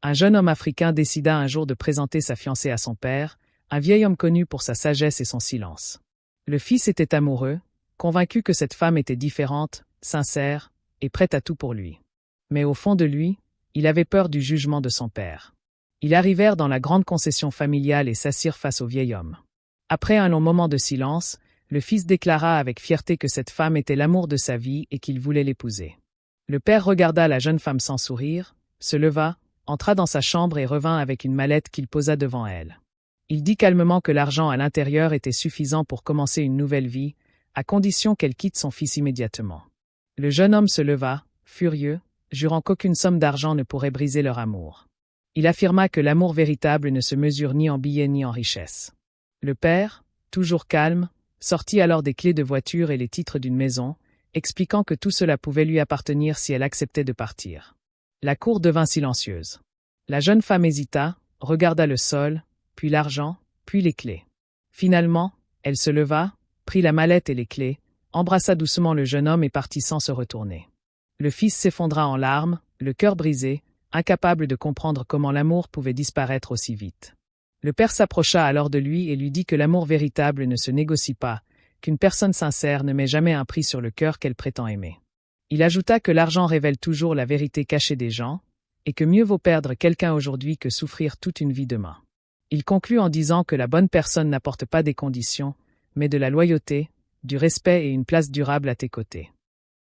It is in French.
Un jeune homme africain décida un jour de présenter sa fiancée à son père, un vieil homme connu pour sa sagesse et son silence. Le fils était amoureux, convaincu que cette femme était différente, sincère, et prête à tout pour lui. Mais au fond de lui, il avait peur du jugement de son père. Ils arrivèrent dans la grande concession familiale et s'assirent face au vieil homme. Après un long moment de silence, le fils déclara avec fierté que cette femme était l'amour de sa vie et qu'il voulait l'épouser. Le père regarda la jeune femme sans sourire, se leva, entra dans sa chambre et revint avec une mallette qu'il posa devant elle. Il dit calmement que l'argent à l'intérieur était suffisant pour commencer une nouvelle vie, à condition qu'elle quitte son fils immédiatement. Le jeune homme se leva, furieux, jurant qu'aucune somme d'argent ne pourrait briser leur amour. Il affirma que l'amour véritable ne se mesure ni en billets ni en richesse. Le père, toujours calme, sortit alors des clés de voiture et les titres d'une maison, expliquant que tout cela pouvait lui appartenir si elle acceptait de partir. La cour devint silencieuse. La jeune femme hésita, regarda le sol, puis l'argent, puis les clés. Finalement, elle se leva, prit la mallette et les clés, embrassa doucement le jeune homme et partit sans se retourner. Le fils s'effondra en larmes, le cœur brisé, incapable de comprendre comment l'amour pouvait disparaître aussi vite. Le père s'approcha alors de lui et lui dit que l'amour véritable ne se négocie pas, qu'une personne sincère ne met jamais un prix sur le cœur qu'elle prétend aimer. Il ajouta que l'argent révèle toujours la vérité cachée des gens, et que mieux vaut perdre quelqu'un aujourd'hui que souffrir toute une vie demain. Il conclut en disant que la bonne personne n'apporte pas des conditions, mais de la loyauté, du respect et une place durable à tes côtés.